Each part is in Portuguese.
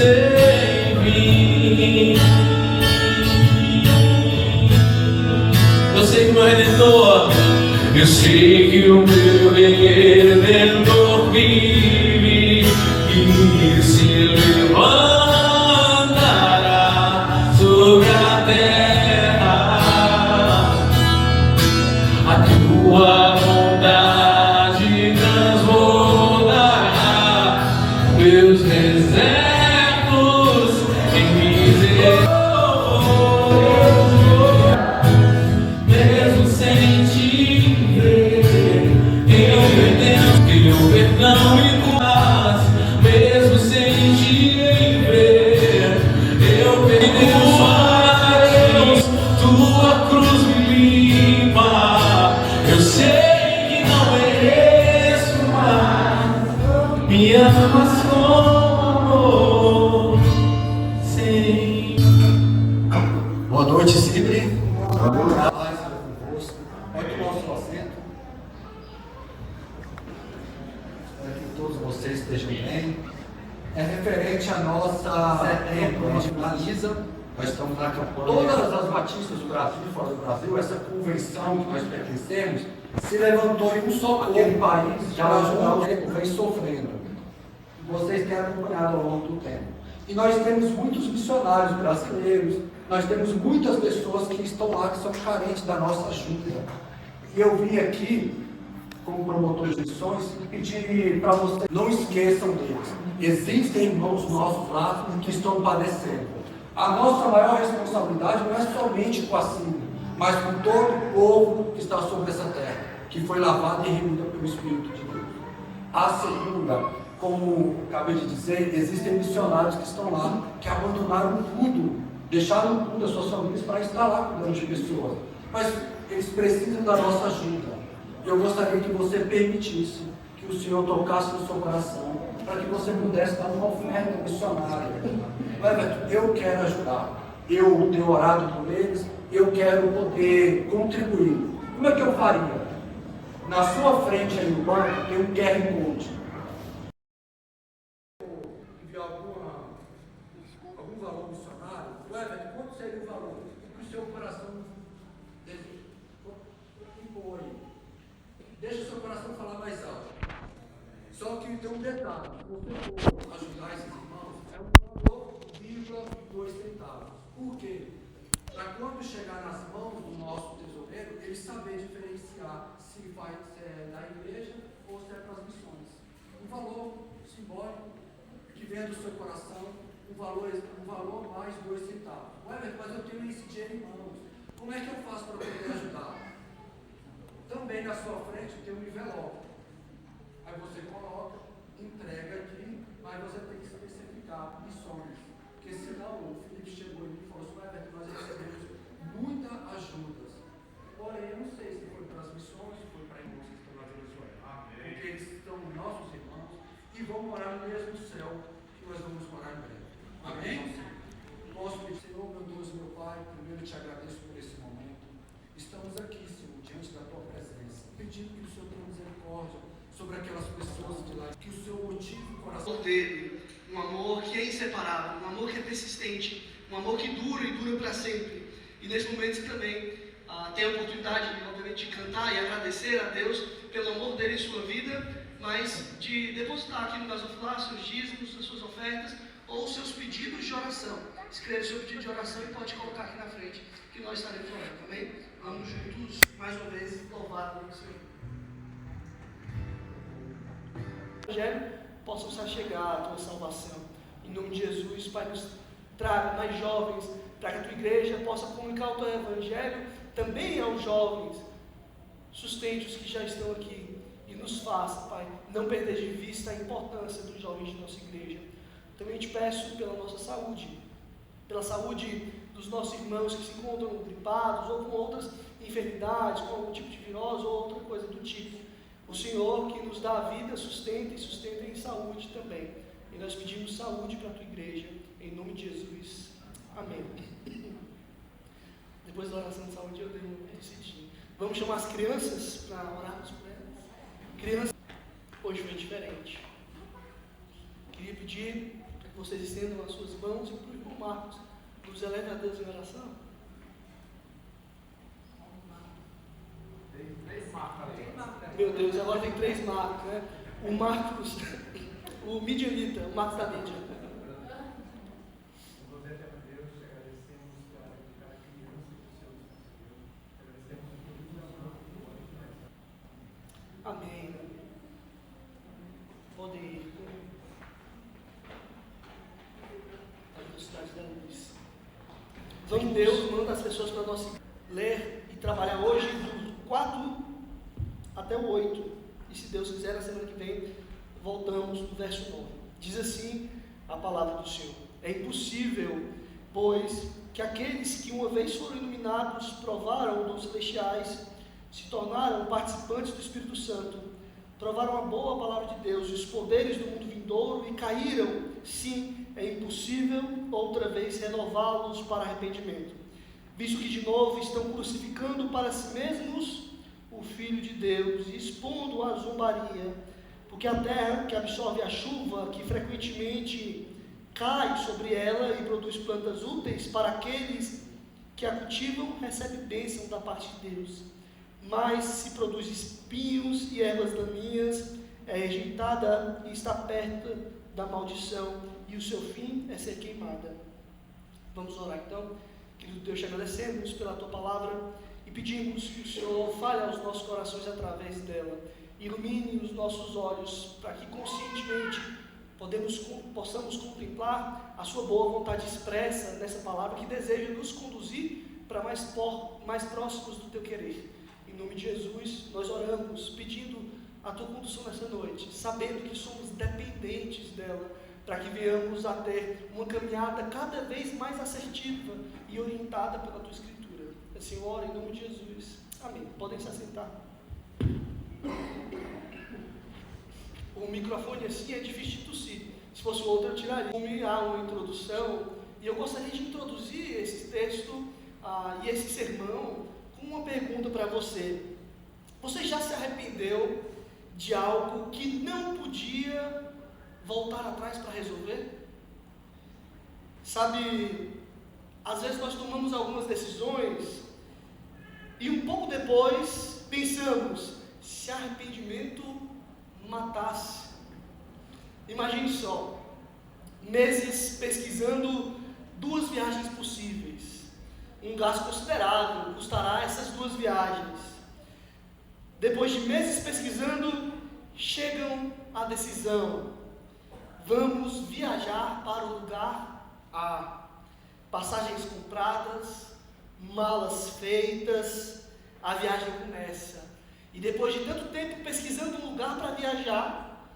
sem fim. Eu sei que meu Redentor, eu sei que o meu Redentor vive e se levantará sobre a terra. A tua bondade transbordará meus desertos em misericórdia. Mesmo sem te ver, eu pertenço, teu perdão e paz. Mesmo sem te ver, eu pertenço a Deus. Tua cruz me limpa. Eu sei que não mereço mais. Me amas com amor sem. Boa noite, Cibre. Boa noite. Paz seja convosco. Pode tomar o seu assento. Espero que todos vocês estejam bem. É referente à nossa setembro. A gente finaliza. Nós estamos na campanha. Todas as batistas do Brasil e fora do Brasil, essa convenção que nós pertencemos, se levantou em um só aquele país, já ajudar o tempo, vem sofrendo. Vocês têm acompanhado ao longo do tempo. E nós temos muitos missionários brasileiros, nós temos muitas pessoas que estão lá, que são carentes da nossa ajuda. E eu vim aqui, como promotor de missões, pedir para vocês, não esqueçam deles. Existem irmãos nossos lá que estão padecendo. A nossa maior responsabilidade não é somente com a Síria, mas com todo o povo que está sobre essa terra, que foi lavado e remido pelo Espírito de Deus. A segunda, como acabei de dizer, existem missionários que estão lá, que abandonaram tudo, deixaram tudo, as suas famílias, para estar lá cuidando de pessoas. Mas eles precisam da nossa ajuda. Eu gostaria que você permitisse que o Senhor tocasse no seu coração, para que você pudesse dar uma oferta missionária. Everton, eu quero ajudar. Eu tenho orado por eles, eu quero poder contribuir. Como é que eu faria? Na sua frente aí no banco tem um QR Code. Enviar algum valor missionário? Everton, quanto seria o valor? O que o seu coração impõe. Deixa o seu coração falar mais alto. Só que tem um detalhe: se você for ajudar esses irmãos, é um valor, 0,2 centavos. Por quê? Para quando chegar nas mãos do nosso tesoureiro, ele saber diferenciar se vai da igreja ou se é para as missões. Um valor simbólico que vem do seu coração, um valor mais 2 centavos. Ué, mas eu tenho esse dinheiro em mãos. Como é que eu faço para poder ajudar? Também na sua frente tem um envelope. Aí você coloca, entrega aqui, mas você tem que especificar missões. Porque senão o Felipe chegou e me falou assim: nós recebemos muitas ajudas. Porém, eu não sei se foi para as missões, se foi para irmãos que estão na Venezuela. Porque eles são nossos irmãos e vão morar no mesmo céu que nós vamos morar em breve. Amém? Posso pedir, Senhor, meu Deus e meu Pai, primeiro te agradeço por esse momento. Estamos aqui, Senhor, diante da tua presença, pedindo que o Senhor tenha misericórdia sobre aquelas pessoas de lá, que o seu motivo e coração dele, um amor que é inseparável, um amor que é persistente, um amor que dura e dura para sempre. E nesse momento também tem a oportunidade, obviamente, de cantar e agradecer a Deus pelo amor dele em sua vida, mas de depositar aqui no gasofilar seus dízimos, as suas ofertas ou seus pedidos de oração. Escreve seu pedido de oração e pode colocar aqui na frente, que nós estaremos orando, amém? Vamos juntos, mais uma vez, louvar o Senhor. Evangelho possa nos chegar à tua salvação. Em nome de Jesus, Pai, nos traga mais jovens, para que a tua igreja possa comunicar o teu evangelho também aos jovens. Sustente os que já estão aqui e nos faça, Pai, não perder de vista a importância dos jovens de nossa igreja. Também te peço pela nossa saúde, pela saúde dos nossos irmãos que se encontram gripados ou com outras enfermidades, com algum tipo de virose ou outra coisa do tipo. O Senhor que nos dá a vida, sustenta e sustenta em saúde também. E nós pedimos saúde para a tua igreja, em nome de Jesus. Amém. Depois da oração de saúde eu devo decidir. Vamos chamar as crianças para orarmos com elas. Crianças, hoje foi diferente. Queria pedir para que vocês estendam as suas mãos e para o irmão Marcos nos eleve a Deus em oração. Meu Deus, agora tem 3 Marcos, né? O Marcos, o Midianita, o Marcos da Mídia. Amém. Podem ir. A velocidade da luz. Então Deus manda as pessoas para nós ler e trabalhar hoje do 4 até o 8. E se Deus quiser, na semana que vem, voltamos no verso 9. Diz assim a palavra do Senhor: é impossível, pois, que aqueles que uma vez foram iluminados, provaram dons celestiais, se tornaram participantes do Espírito Santo, provaram a boa palavra de Deus e os poderes do mundo vindouro e caíram. Sim, é impossível outra vez renová-los para arrependimento, visto que de novo estão crucificando para si mesmos o Filho de Deus e expondo a zombaria, porque a terra que absorve a chuva, que frequentemente cai sobre ela e produz plantas úteis para aqueles que a cultivam, recebe bênção da parte de Deus. Mas se produz espinhos e ervas daninhas, é rejeitada e está perto da maldição, e o seu fim é ser queimada. Vamos orar então. Querido Deus, te agradecemos pela tua palavra e pedimos que o Senhor fale aos nossos corações através dela, ilumine os nossos olhos para que conscientemente possamos contemplar a sua boa vontade expressa nessa palavra que deseja nos conduzir para mais próximos do teu querer. Em nome de Jesus, nós oramos pedindo a tua condução nessa noite, sabendo que somos dependentes dela, para que venhamos a ter uma caminhada cada vez mais assertiva e orientada pela tua Escritura. Assim eu oro em nome de Jesus. Amém. Podem se assentar. O microfone assim é difícil de tossir. Se fosse outro eu tiraria. Como há uma introdução, e eu gostaria de introduzir esse texto e esse sermão com uma pergunta para você. Você já se arrependeu de algo que não podia voltar atrás para resolver? Sabe, às vezes nós tomamos algumas decisões e um pouco depois pensamos, se arrependimento matasse. Imagine só, meses pesquisando 2 viagens possíveis, um gasto considerável custará essas 2 viagens. Depois de meses pesquisando, chegam à decisão: vamos viajar para o lugar A. Passagens compradas, malas feitas, a viagem começa. E depois de tanto tempo pesquisando um lugar para viajar,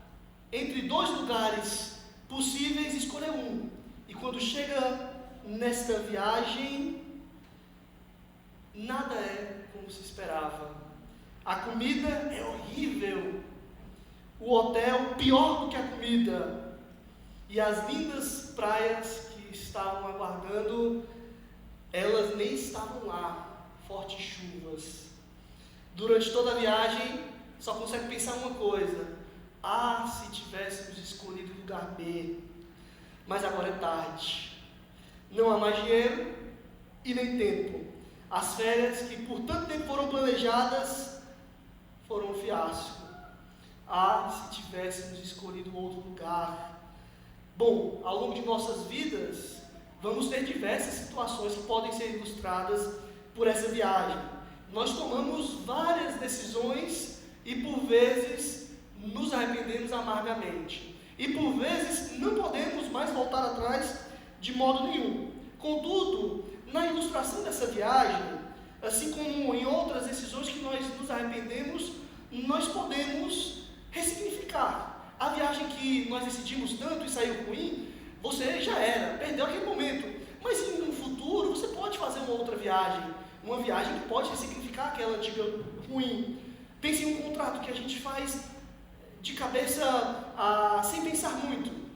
entre 2 lugares possíveis, escolher um. E quando chega nesta viagem, nada é como se esperava. A comida é horrível, o hotel pior do que a comida, e as lindas praias que estavam aguardando, elas nem estavam lá, fortes chuvas. Durante toda a viagem, só consegue pensar uma coisa: se tivéssemos escolhido o lugar B, mas agora é tarde, não há mais dinheiro e nem tempo. As férias que por tanto tempo foram planejadas foram um fiasco. Se tivéssemos escolhido outro lugar. Bom, ao longo de nossas vidas, vamos ter diversas situações que podem ser ilustradas por essa viagem. Nós tomamos várias decisões e por vezes nos arrependemos amargamente. E por vezes não podemos mais voltar atrás de modo nenhum. Contudo, na ilustração dessa viagem, assim como em outras decisões que nós nos arrependemos, nós podemos ressignificar. A viagem que nós decidimos tanto e saiu ruim, você já era, perdeu aquele momento. Mas no futuro você pode fazer uma outra viagem, uma viagem que pode ressignificar aquela antiga ruim. Pense em um contrato que a gente faz de cabeça sem pensar muito.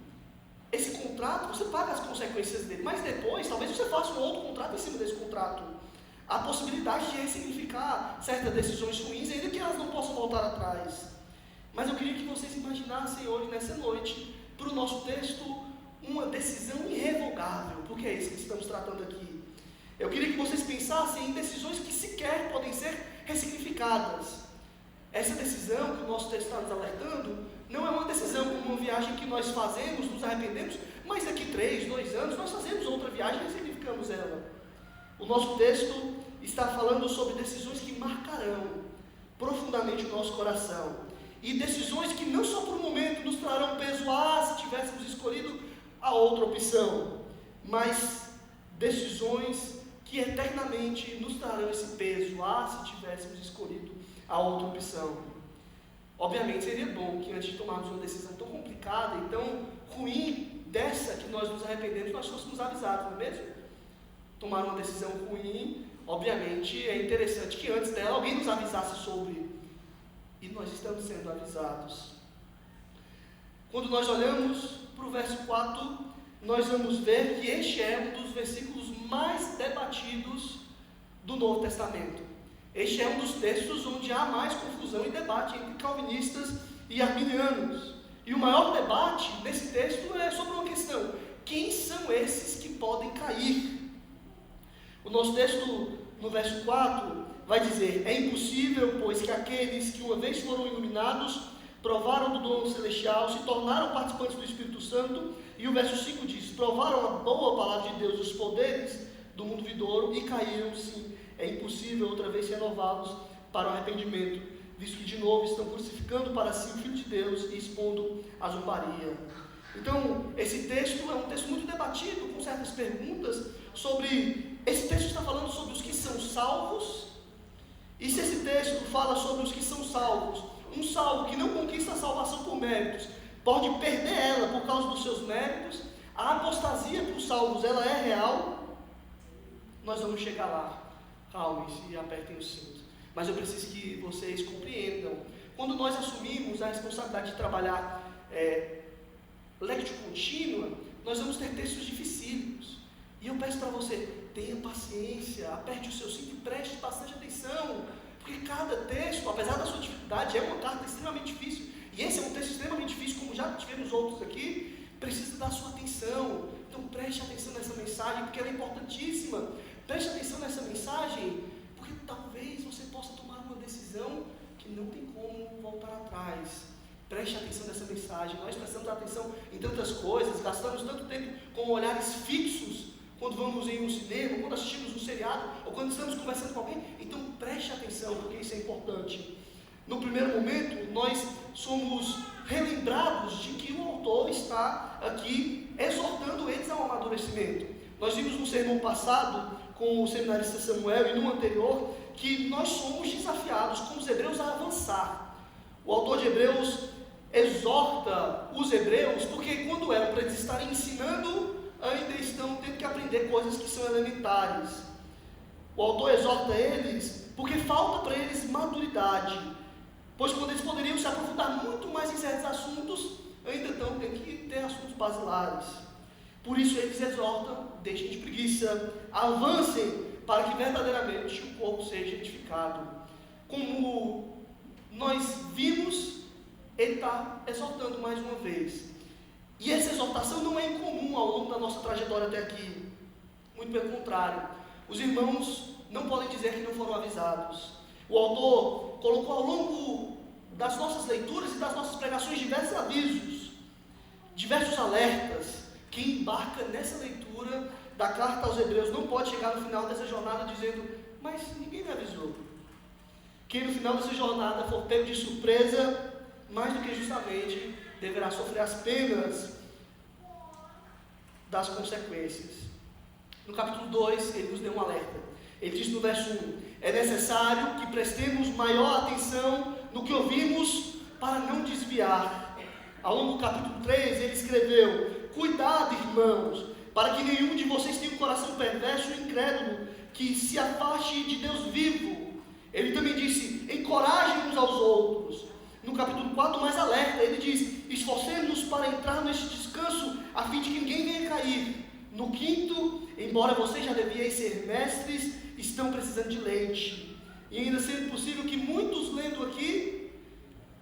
Esse contrato, você paga as consequências dele, mas depois, talvez você faça um outro contrato em cima desse contrato. Há possibilidade de ressignificar certas decisões ruins, ainda que elas não possam voltar atrás. Mas eu queria que vocês imaginassem hoje, nessa noite, para o nosso texto, uma decisão irrevogável, porque é isso que estamos tratando aqui. Eu queria que vocês pensassem em decisões que sequer podem ser ressignificadas. Essa decisão que o nosso texto está nos alertando não é uma decisão como uma viagem que nós fazemos, nos arrependemos, mas daqui 3, 2 anos nós fazemos outra viagem e ressignificamos ela. O nosso texto está falando sobre decisões que marcarão profundamente o nosso coração. E decisões que não só por um momento nos trarão peso, se tivéssemos escolhido a outra opção, mas decisões que eternamente nos trarão esse peso, se tivéssemos escolhido a outra opção. Obviamente seria bom que antes de tomarmos uma decisão tão complicada e tão ruim dessa que nós nos arrependemos, nós fôssemos avisados, não é mesmo? Tomar uma decisão ruim, obviamente é interessante que antes dela alguém nos avisasse sobre. E nós estamos sendo avisados. Quando nós olhamos para o verso 4, nós vamos ver que este é um dos versículos mais debatidos do Novo Testamento. Este é um dos textos onde há mais confusão e debate entre calvinistas e arminianos. E o maior debate nesse texto é sobre uma questão: quem são esses que podem cair? O nosso texto, no verso 4, vai dizer: é impossível, pois, que aqueles que uma vez foram iluminados, provaram do dom celestial, se tornaram participantes do Espírito Santo. E o verso 5 diz: provaram a boa palavra de Deus, os poderes do mundo vindouro, e caíram, sim. É impossível outra vez ser renovados para o arrependimento, visto que de novo estão crucificando para si o Filho de Deus e expondo a zombaria. Então, esse texto é um texto muito debatido, com certas perguntas sobre... Esse texto está falando sobre os que são salvos. E se esse texto fala sobre os que são salvos, um salvo que não conquista a salvação por méritos, pode perder ela por causa dos seus méritos, a apostasia para os salvos, ela é real. Nós vamos chegar lá. Calmem-se e apertem os cintos. Mas eu preciso que vocês compreendam. Quando nós assumimos a responsabilidade de trabalhar lectio contínua, nós vamos ter textos dificílimos. E eu peço para você, tenha paciência, aperte o seu cinto e preste bastante atenção. Porque cada texto, apesar da sua dificuldade, é uma carta extremamente difícil. E esse é um texto extremamente difícil, como já tivemos outros aqui, precisa da sua atenção. Então preste atenção nessa mensagem, porque ela é importantíssima. Preste atenção nessa mensagem, porque talvez você possa tomar uma decisão que não tem como voltar atrás. Preste atenção nessa mensagem. Nós prestamos atenção em tantas coisas, gastamos tanto tempo com olhares fixos quando vamos em um cinema, quando assistimos um seriado, ou quando estamos conversando com alguém. Então preste atenção, porque isso é importante. No primeiro momento, nós somos relembrados de que o autor está aqui exortando eles ao amadurecimento. Nós vimos no sermão passado, com o seminarista Samuel, e no anterior, que nós somos desafiados, como os hebreus, a avançar. O autor de Hebreus exorta os hebreus, porque quando eram para eles estarem ensinando, ainda estão tendo que aprender coisas que são elementares. O autor exorta eles, porque falta para eles maturidade, pois quando eles poderiam se aprofundar muito mais em certos assuntos, ainda estão tendo que ter assuntos basilares. Por isso eles exortam: deixem de preguiça, avancem para que verdadeiramente o corpo seja edificado. Como nós vimos, ele está exortando mais uma vez. E essa exortação não é incomum ao longo da nossa trajetória até aqui. Muito pelo contrário. Os irmãos não podem dizer que não foram avisados. O autor colocou ao longo das nossas leituras e das nossas pregações diversos avisos, diversos alertas. Quem embarca nessa leitura da carta aos Hebreus não pode chegar no final dessa jornada dizendo: mas ninguém me avisou. Quem no final dessa jornada for pego de surpresa, mais do que justamente, deverá sofrer as penas das consequências. No capítulo 2, ele nos deu um alerta. Ele diz no verso 1: é necessário que prestemos maior atenção no que ouvimos para não desviar. Ao longo do capítulo 3, ele escreveu: cuidado, irmãos, para que nenhum de vocês tenha um coração perverso e incrédulo, que se afaste de Deus vivo. Ele também disse: encorajem uns aos outros. No capítulo 4, mais alerta, ele diz: esforcemos-nos para entrar neste descanso, a fim de que ninguém venha cair. No 5, embora vocês já deviam ser mestres, estão precisando de leite. E ainda sendo possível que muitos lendo aqui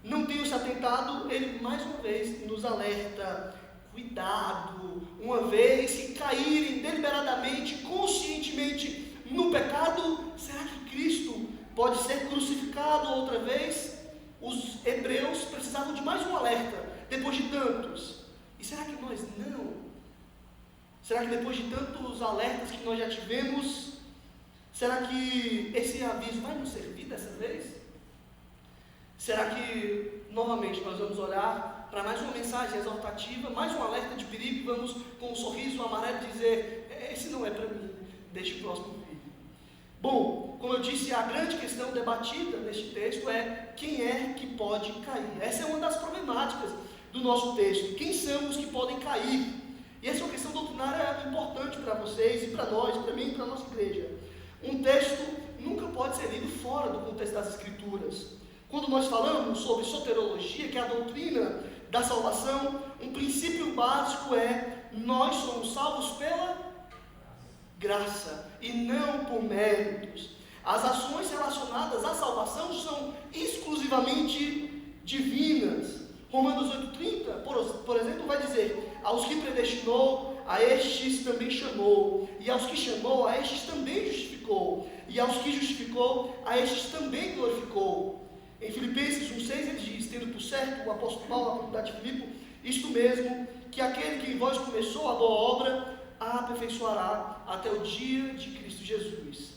não tenham se atentado, ele mais uma vez nos alerta: cuidado, uma vez que caírem deliberadamente, conscientemente no pecado, será que Cristo pode ser crucificado outra vez? Os hebreus precisavam de mais um alerta, depois de tantos. E será que nós não? Será que depois de tantos alertas que nós já tivemos, será que esse aviso vai nos servir dessa vez? Será que, novamente, nós vamos olhar para mais uma mensagem exortativa, mais um alerta de perigo, e vamos com um sorriso amarelo dizer, esse não é para mim, deixe o próximo vir. Bom, como eu disse, a grande questão debatida neste texto é quem é que pode cair. Essa é uma das problemáticas do nosso texto. Quem são os que podem cair? E essa é uma questão doutrinária importante para vocês e para nós, para mim e para a nossa igreja. Um texto nunca pode ser lido fora do contexto das Escrituras. Quando nós falamos sobre soteriologia, que é a doutrina da salvação, um princípio básico é: nós somos salvos pela graça e não por méritos. As ações relacionadas à salvação são exclusivamente divinas. Romanos 8,30, por exemplo, vai dizer: aos que predestinou, a estes também chamou, e aos que chamou, a estes também justificou, e aos que justificou, a estes também glorificou. Em Filipenses 1,6 ele diz, tendo por certo o apóstolo Paulo, a comunidade de Filipe, isto mesmo, que aquele que em vós começou a boa obra, a aperfeiçoará até o dia de Cristo Jesus.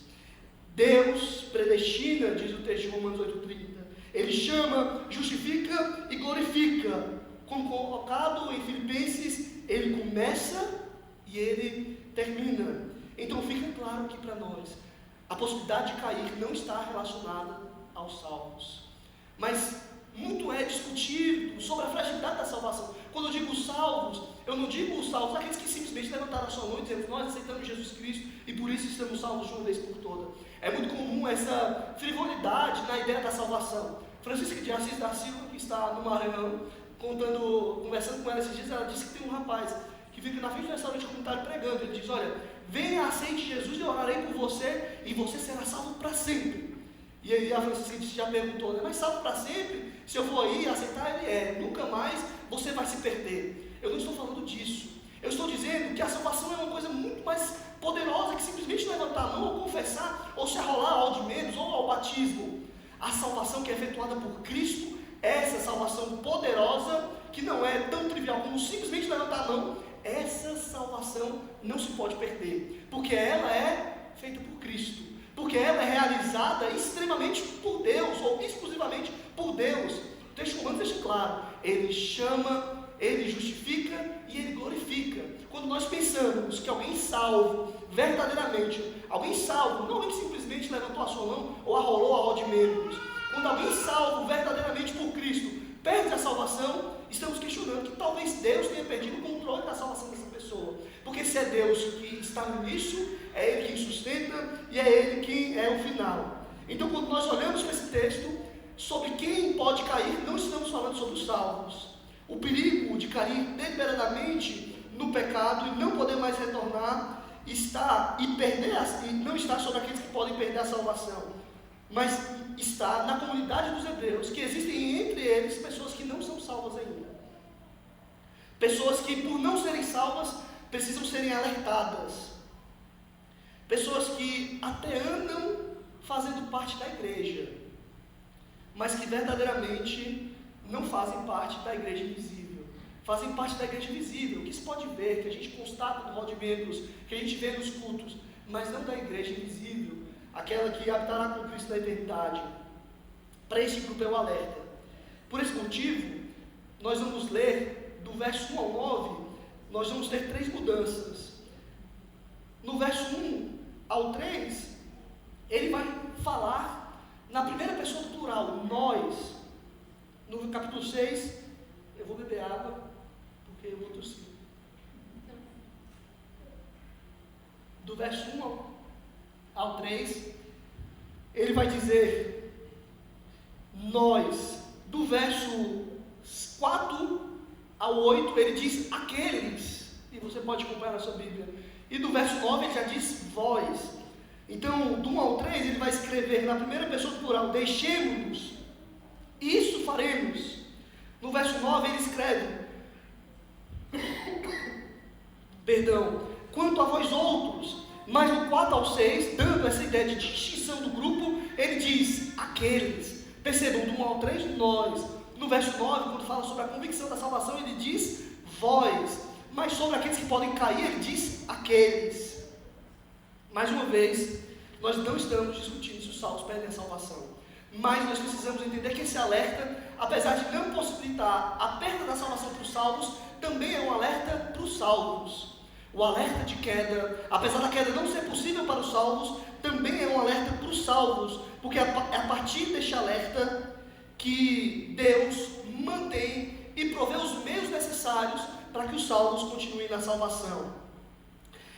Deus predestina, diz o texto de Romanos 8,30, Ele chama, justifica e glorifica. Como colocado em Filipenses, Ele começa e Ele termina. Então fica claro aqui para nós, a possibilidade de cair não está relacionada aos salvos. Mas muito é discutido sobre a fragilidade da salvação. Quando eu digo salvos, eu não digo salvos aqueles que simplesmente levantaram a sua mão e dizendo: nós aceitamos Jesus Cristo e por isso estamos salvos de uma vez por toda. É muito comum essa frivolidade na ideia da salvação. Francisca de Assis da Silva, que está no Maranhão, conversando com ela esses dias, ela disse que tem um rapaz que fica na frente do restaurante comunitário pregando. Ele diz: olha, venha, aceite Jesus e eu orarei por você e você será salvo para sempre. E aí a Francisca já perguntou, né? Mas salvo para sempre? Se eu for aí aceitar, ele nunca mais você vai se perder. Eu não estou falando disso. Eu estou dizendo que a salvação é uma coisa muito mais poderosa que simplesmente levantar a mão, ou confessar, ou se arrolar ao de menos, ou ao batismo. A salvação que é efetuada por Cristo, essa salvação poderosa, que não é tão trivial como simplesmente levantar a mão, essa salvação não se pode perder, porque ela é feita por Cristo. Porque ela é realizada extremamente por Deus, ou exclusivamente por Deus. O texto romano deixa claro, Ele chama, Ele justifica e Ele glorifica. Quando nós pensamos que alguém salvo, verdadeiramente, alguém salvo, não alguém que simplesmente levantou a sua mão ou arrolou a roda de membros, quando alguém salvo verdadeiramente por Cristo perde a salvação, estamos questionando que talvez Deus tenha perdido o controle da salvação dessa pessoa. Porque se é Deus que está no início, é Ele quem sustenta e é Ele quem é o final. Então, quando nós olhamos para esse texto, sobre quem pode cair, não estamos falando sobre os salvos. O perigo de cair deliberadamente no pecado e não poder mais retornar está e não está sobre aqueles que podem perder a salvação, mas está na comunidade dos hebreus, que existem entre eles pessoas que não são salvas ainda. Pessoas que, por não serem salvas, precisam serem alertadas. Pessoas que até andam fazendo parte da igreja, mas que verdadeiramente não fazem parte da igreja invisível. Fazem parte da igreja visível, que se pode ver, que a gente constata no rol de membros, que a gente vê nos cultos, mas não da igreja invisível, aquela que habitará com Cristo na eternidade. Para esse grupo é o alerta. Por esse motivo, nós vamos ler do verso 1 ao 9, nós vamos ter 3 mudanças. No verso 1 ao 3, ele vai falar na primeira pessoa do plural, nós. No capítulo 6, eu vou beber água, porque eu vou tossir. Do verso 1 ao 3, ele vai dizer nós. Do verso 4 ao 8, ele diz aqueles, e você pode acompanhar na sua Bíblia. E do verso 9 ele já diz vós. Então, do 1 ao 3, ele vai escrever na primeira pessoa do plural, deixemos-nos, isso faremos. No verso 9 ele escreve, Quanto a vós outros, mas no 4 ao 6, dando essa ideia de distinção do grupo, ele diz, aqueles. Percebam, do 1 ao 3, nós. No verso 9, quando fala sobre a convicção da salvação, ele diz, vós. Mas sobre aqueles que podem cair, ele diz, aqueles. Mais uma vez, nós não estamos discutindo se os salvos perdem a salvação. Mas nós precisamos entender que esse alerta, apesar de não possibilitar a perda da salvação para os salvos, também é um alerta para os salvos. O alerta de queda, apesar da queda não ser possível para os salvos, também é um alerta para os salvos, porque é a partir deste alerta que Deus mantém e provê os meios necessários para que os salvos continuem na salvação.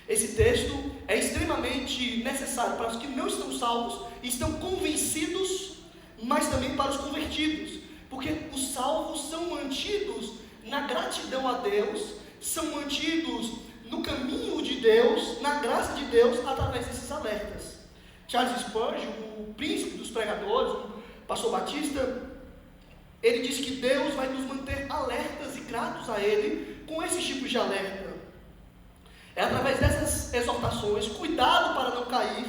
Esse texto é extremamente necessário para os que não estão salvos e estão convencidos, mas também para os convertidos, porque os salvos são mantidos na gratidão a Deus, são mantidos no caminho de Deus, na graça de Deus, através desses alertas. Charles Spurgeon, o príncipe dos pregadores, o pastor batista, ele diz que Deus vai nos manter alertas e gratos a Ele com esses tipos de alerta. É através dessas exortações, cuidado para não cair,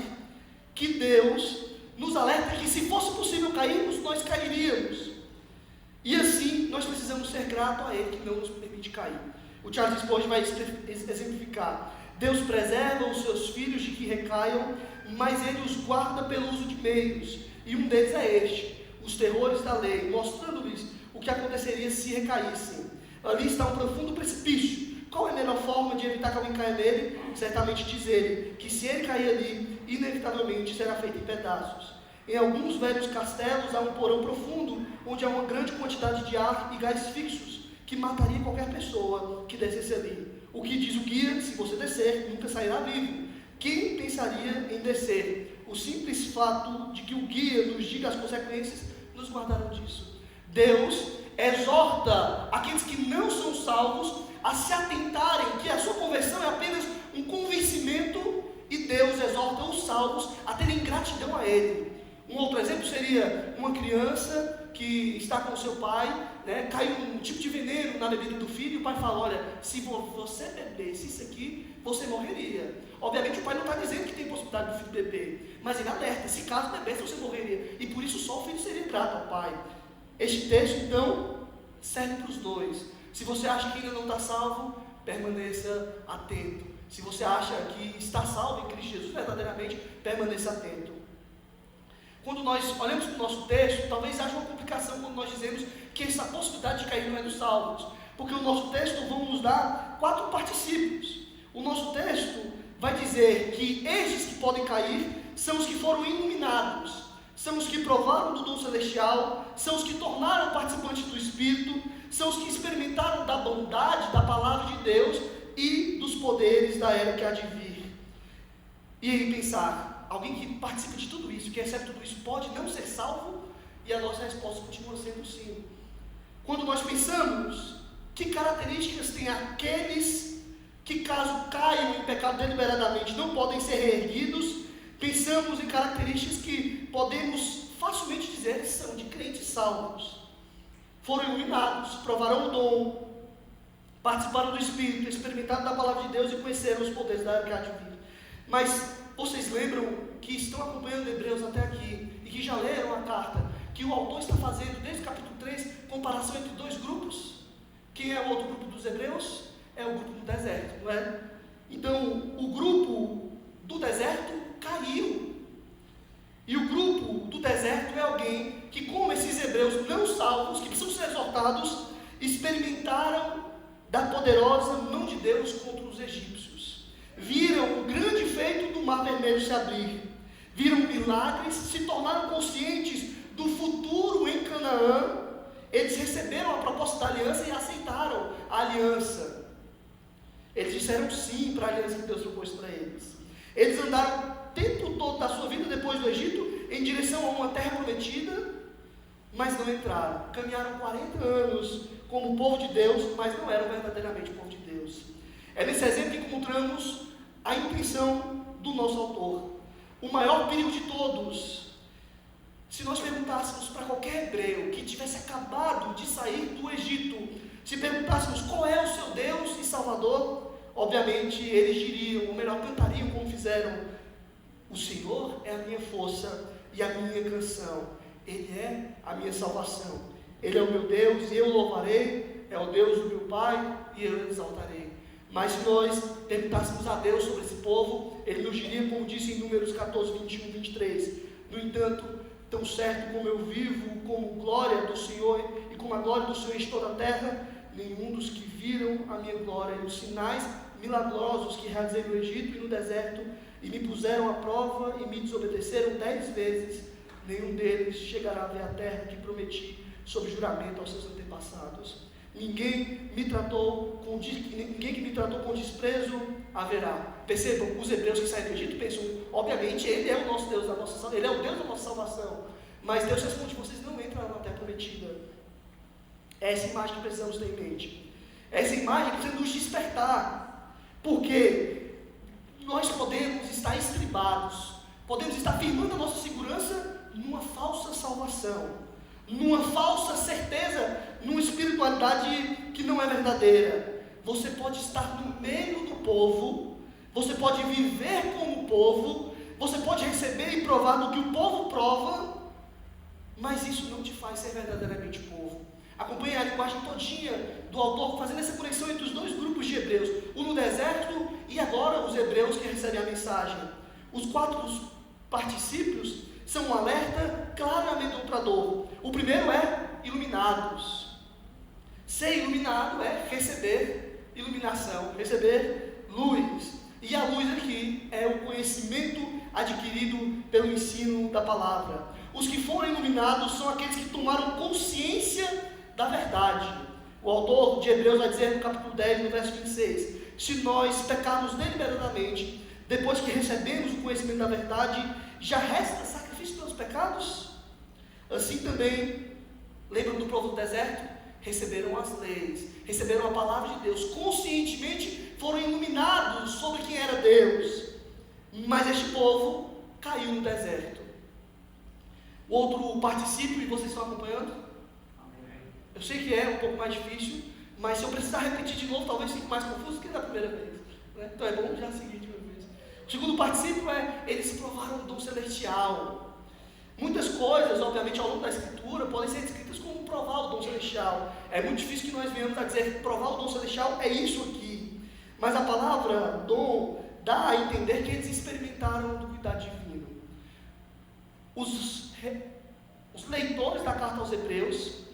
que Deus nos alerta que se fosse possível cairmos, nós cairíamos. E assim, nós precisamos ser gratos a Ele que não nos permite cair. O Charles Spurgeon vai exemplificar. Deus preserva os seus filhos de que recaiam, mas Ele os guarda pelo uso de meios. E um deles é este, os terrores da lei, mostrando-lhes o que aconteceria se recaíssem. Ali está um profundo precipício. Qual é a melhor forma de evitar que alguém caia nele? Certamente diz ele, que se ele cair ali, inevitavelmente será feito em pedaços. Em alguns velhos castelos há um porão profundo, onde há uma grande quantidade de ar e gás fixos, que mataria qualquer pessoa que descesse ali. O que diz o guia, se você descer, nunca sairá vivo. Quem pensaria em descer? O simples fato de que o guia nos diga as consequências, nos guardarão disso. Deus exorta aqueles que não são salvos a se atentarem que a sua conversão é apenas um convencimento, e Deus exorta os salvos a terem gratidão a Ele. Um outro exemplo seria uma criança que está com o seu pai, cai um tipo de veneno na bebida do filho, e o pai fala, olha, se você bebesse isso aqui, você morreria. Obviamente o pai não está dizendo que tem possibilidade do filho beber, mas ele alerta, se caso bebesse você morreria, e por isso só o filho seria grato ao pai. Este texto então serve para os dois. Se você acha que ainda não está salvo, permaneça atento. Se você acha que está salvo em Cristo Jesus verdadeiramente, permaneça atento. Quando nós olhamos para o nosso texto, talvez haja uma complicação quando nós dizemos que essa possibilidade de cair não é dos salvos, porque o nosso texto vai nos dar 4 particípios. O nosso texto vai dizer que estes que podem cair são os que foram iluminados, são os que provaram do dom celestial, são os que tornaram participantes do Espírito, são os que experimentaram da bondade, da palavra de Deus e dos poderes da era que há de vir. E aí pensar, alguém que participa de tudo isso, que recebe tudo isso, pode não ser salvo? E a nossa resposta continua sendo sim. Quando nós pensamos, que características tem aqueles que, caso caiam em pecado deliberadamente, não podem ser reerguidos, pensamos em características que podemos facilmente dizer que são de crentes salvos. Foram iluminados, provaram o dom, participaram do Espírito, experimentaram da palavra de Deus e conheceram os poderes da era que há de vir. Mas vocês lembram que estão acompanhando Hebreus até aqui e que já leram a carta, que o autor está fazendo desde o capítulo 3 comparação entre 2 grupos? Quem é o outro grupo dos Hebreus? É o grupo do deserto, não é? Então, o grupo do deserto caiu. E o grupo do deserto é alguém que, como esses hebreus não salvos, que precisam ser exortados, experimentaram da poderosa mão de Deus contra os egípcios. Viram o grande feito do mar vermelho se abrir. Viram milagres, se tornaram conscientes do futuro em Canaã. Eles receberam a proposta da aliança e aceitaram a aliança. Eles disseram sim para a aliança que Deus propôs para eles. Eles andaram o tempo todo da sua vida depois do Egito em direção a uma terra prometida, mas não entraram. Caminharam 40 anos como povo de Deus, mas não eram verdadeiramente povo de Deus. É nesse exemplo que encontramos a intenção do nosso autor. O maior perigo de todos, se nós perguntássemos para qualquer hebreu que tivesse acabado de sair do Egito, se perguntássemos qual é o seu Deus e Salvador, obviamente eles diriam, ou melhor, cantariam como fizeram: o Senhor é a minha força e a minha canção, Ele é a minha salvação, Ele é o meu Deus e eu o louvarei, é o Deus do meu Pai e eu o exaltarei. Mas se nós perguntássemos a Deus sobre esse povo, Ele nos diria, como disse em Números 14, 21, 23: no entanto, tão certo como eu vivo, como glória do Senhor e como a glória do Senhor em toda a terra, nenhum dos que viram a minha glória e os sinais milagrosos que realizei no Egito e no deserto, e me puseram à prova e me desobedeceram 10 vezes, nenhum deles chegará a ver a terra que prometi sob juramento aos seus antepassados. Ninguém que me tratou com desprezo haverá. Percebam, os hebreus que saem do Egito pensam, obviamente, Ele é o nosso Deus, Ele é o Deus da nossa salvação. Mas Deus responde: vocês não entram na terra prometida. É essa imagem que precisamos ter em mente. É essa imagem que precisa nos despertar. Porque nós podemos estar estribados, podemos estar firmando a nossa segurança numa falsa salvação, numa falsa certeza, numa espiritualidade que não é verdadeira. Você pode estar no meio do povo, você pode viver como o povo, você pode receber e provar do que o povo prova, mas isso não te faz ser verdadeiramente povo. Acompanhe a linguagem todinha do autor, fazendo essa conexão entre os dois grupos de hebreus, o no deserto e agora os hebreus que recebem a mensagem. Os 4 particípios são um alerta claro e amedrontador. O primeiro é iluminados. Ser iluminado é receber iluminação, receber luz. E a luz aqui é o conhecimento adquirido pelo ensino da palavra. Os que foram iluminados são aqueles que tomaram consciência da verdade. O autor de Hebreus vai dizer no capítulo 10, no verso 26: se nós pecarmos deliberadamente, depois que recebemos o conhecimento da verdade, já resta sacrifício pelos pecados? Assim também, lembram do povo do deserto? Receberam as leis, receberam a palavra de Deus, conscientemente foram iluminados sobre quem era Deus. Mas este povo caiu no deserto. O outro particípio, e vocês estão acompanhando? Eu sei que é um pouco mais difícil, mas se eu precisar repetir de novo, talvez fique mais confuso que da primeira vez, né? Então é bom já seguir de uma vez. O segundo particípio é: eles provaram o dom celestial. Muitas coisas, obviamente, ao longo da Escritura, podem ser descritas como provar o dom celestial. É muito difícil que nós venhamos a dizer que provar o dom celestial é isso aqui. Mas a palavra dom dá a entender que eles experimentaram do cuidado divino. Os leitores da carta aos Hebreus,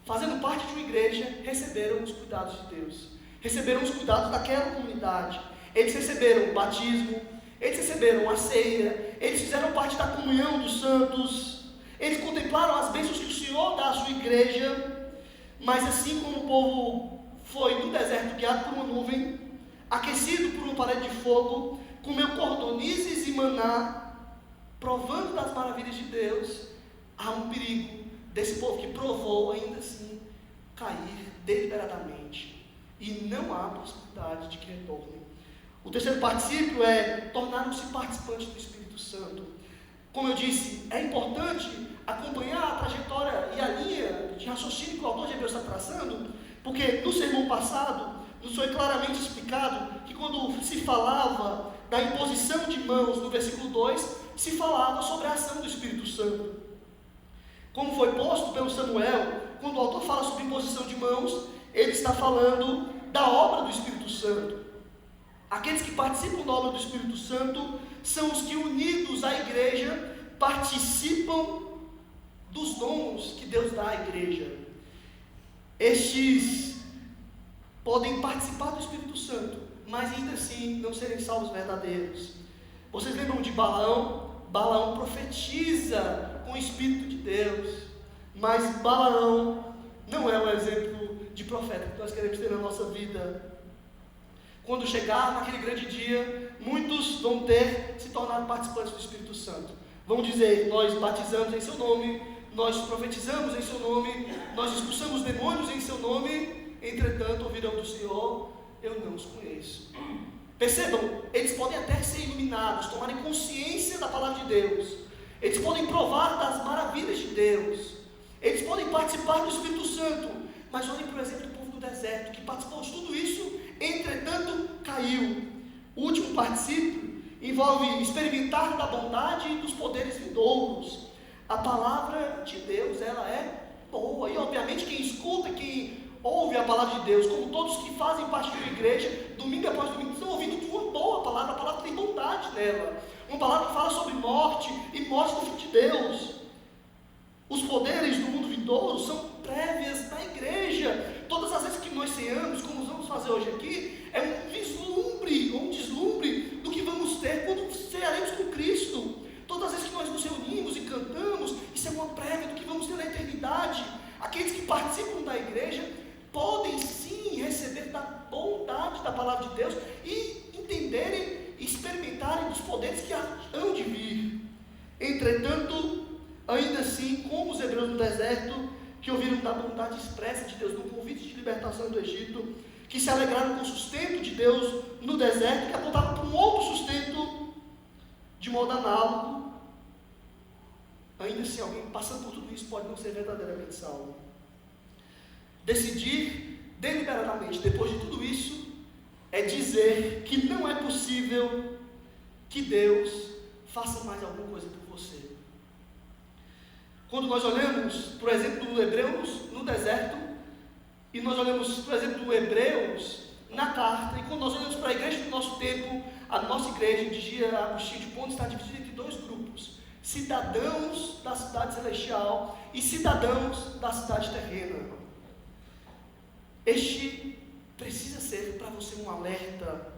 fazendo parte de uma igreja, receberam os cuidados de Deus, receberam os cuidados daquela comunidade. Eles receberam o batismo, eles receberam a ceia, eles fizeram parte da comunhão dos santos, eles contemplaram as bênçãos que o Senhor dá à sua igreja. Mas assim como o povo foi no deserto guiado por uma nuvem, aquecido por uma parede de fogo, comeu cordonizes e maná, provando das maravilhas de Deus, há um perigo desse povo que provou ainda assim cair deliberadamente, e não há possibilidade de que retorne. O terceiro particípio é: tornaram-se participantes do Espírito Santo. Como eu disse, é importante acompanhar a trajetória e a linha de raciocínio que o autor de Hebreus está traçando, porque no sermão passado nos foi claramente explicado que quando se falava da imposição de mãos no versículo 2, se falava sobre a ação do Espírito Santo. Como foi posto pelo Samuel, quando o autor fala sobre imposição de mãos, ele está falando da obra do Espírito Santo. Aqueles que participam da obra do Espírito Santo são os que, unidos à igreja, participam dos dons que Deus dá à igreja. Estes podem participar do Espírito Santo, mas ainda assim não serem salvos verdadeiros. Vocês lembram de Balaão? Balaão profetiza com o Espírito de Deus, mas Balaão não é um exemplo de profeta que nós queremos ter na nossa vida. Quando chegar naquele grande dia, muitos vão ter se tornado participantes do Espírito Santo. Vão dizer: nós batizamos em seu nome, nós profetizamos em seu nome, nós expulsamos demônios em seu nome, entretanto ouvirão do Senhor: eu não os conheço. Percebam, eles podem até ser iluminados, tomarem consciência da palavra de Deus, eles podem provar das maravilhas de Deus, eles podem participar do Espírito Santo, mas olhem para o exemplo do povo do deserto, que participou de tudo isso entretanto caiu. O último particípio envolve experimentar da bondade e dos poderes vindouros. A palavra de Deus, ela é boa, e obviamente quem escuta, quem ouve a palavra de Deus, como todos que fazem parte de uma igreja, domingo após domingo, estão ouvindo uma boa palavra, a palavra tem bondade nela, uma palavra que fala sobre morte e morte do Filho de Deus. Os poderes do mundo vindouro são prévias na igreja. Todas as vezes que nós ceamos, como vamos fazer hoje aqui, é um vislumbre, um deslumbre do que vamos ter quando cearemos com Cristo. Todas as vezes que nós nos reunimos e cantamos, isso é uma prévia do que vamos ter na eternidade. Aqueles que participam da igreja podem sim receber da bondade da palavra de Deus e entenderem e experimentarem dos poderes que hão de vir. Entretanto, ainda assim, como os hebreus no deserto, que ouviram da bondade expressa de Deus no convite de libertação do Egito, que se alegraram com o sustento de Deus no deserto, que apontavam para um outro sustento de modo análogo, ainda assim alguém passando por tudo isso pode não ser verdadeiramente salvo. Decidir deliberadamente, depois de tudo isso, é dizer que não é possível que Deus faça mais alguma coisa por você. Quando nós olhamos, por exemplo, do Hebreus no deserto, e nós olhamos, por exemplo, do Hebreus na carta, e quando nós olhamos para a igreja do nosso tempo, a nossa igreja, dizia Agostinho de Ponto, está dividida entre dois grupos: cidadãos da cidade celestial e cidadãos da cidade terrena. Este precisa ser para você um alerta,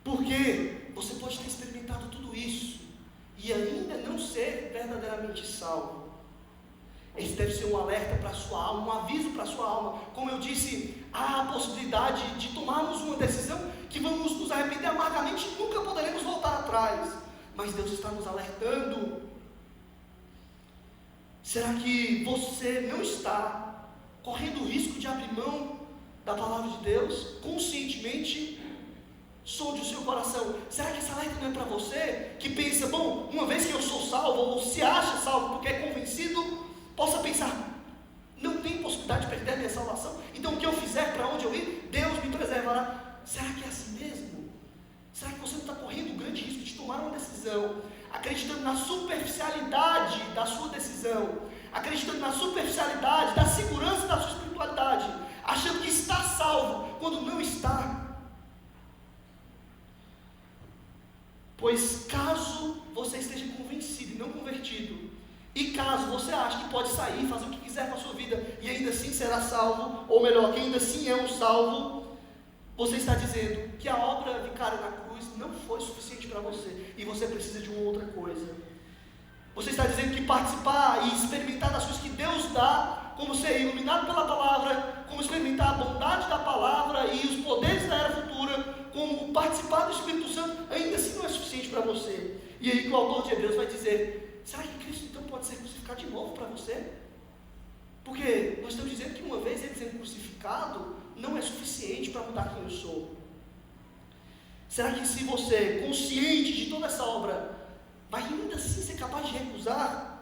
porque você pode ter experimentado tudo isso e ainda não ser verdadeiramente salvo. Esse deve ser um alerta para a sua alma, um aviso para a sua alma. Como eu disse, há a possibilidade de tomarmos uma decisão que vamos nos arrepender amargamente e nunca poderemos voltar atrás. Mas Deus está nos alertando. Será que você não está correndo o risco de abrir mão da palavra de Deus conscientemente? Sonde o seu coração. Será que esse alerta não é para você que pensa, bom, uma vez que eu sou salvo, ou se acha salvo porque é convencido, possa pensar, não tem possibilidade de perder a minha salvação, então o que eu fizer, para onde eu ir, Deus me preservará. Será que é assim mesmo? Será que você não está correndo o grande risco de tomar uma decisão, acreditando na superficialidade da sua decisão, acreditando na superficialidade da segurança da sua espiritualidade, achando que está salvo, quando não está? Pois caso você esteja convencido e não convertido, e caso você ache que pode sair, fazer o que quiser com a sua vida e ainda assim será salvo, ou melhor, que ainda assim é um salvo, você está dizendo que a obra vicária na cruz não foi suficiente para você e você precisa de uma outra coisa. Você está dizendo que participar e experimentar das coisas que Deus dá, como ser iluminado pela palavra, como experimentar a bondade da palavra e os poderes da era futura, como participar do Espírito Santo, ainda assim não é suficiente para você. E aí que o autor de Hebreus vai dizer, será que Cristo então pode ser crucificado de novo para você? Porque nós estamos dizendo que uma vez ele sendo crucificado, não é suficiente para mudar quem eu sou. Será que se você, consciente de toda essa obra, vai ainda assim ser capaz de recusar?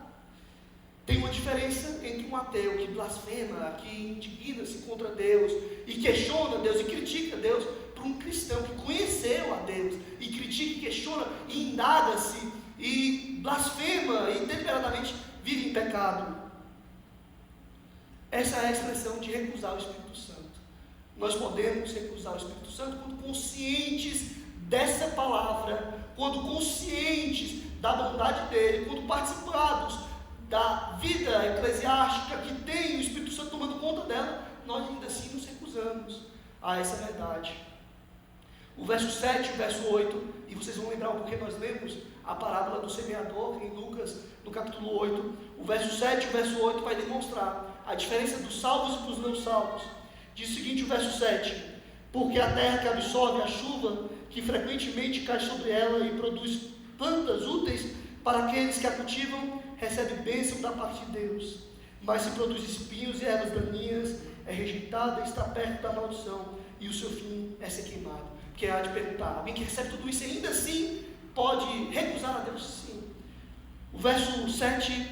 Tem uma diferença entre um ateu que blasfema, que indigna-se contra Deus, e questiona Deus, e critica Deus, para um cristão que conheceu a Deus, e critica, e questiona, e indaga-se, e blasfema, e deliberadamente vive em pecado. Essa é a expressão de recusar o Espírito Santo. Nós podemos recusar o Espírito Santo quando conscientes dessa palavra, quando conscientes da bondade dele, quando participados da vida eclesiástica que tem o Espírito Santo tomando conta dela, nós ainda assim nos recusamos a essa verdade. O verso 7 e o verso 8, e vocês vão lembrar porque nós lemos a parábola do semeador em Lucas, no capítulo 8, o verso 7 e o verso 8 vai demonstrar a diferença dos salvos e dos não salvos. Diz o seguinte, o verso 7, porque a terra que absorve a chuva, que frequentemente cai sobre ela e produz plantas úteis para aqueles que a cultivam, recebe bênção da parte de Deus, mas se produz espinhos e ervas daninhas, é rejeitada e está perto da maldição, e o seu fim é ser queimado. Porque há de perguntar, alguém que recebe tudo isso ainda assim pode recusar a Deus? Sim. O verso 7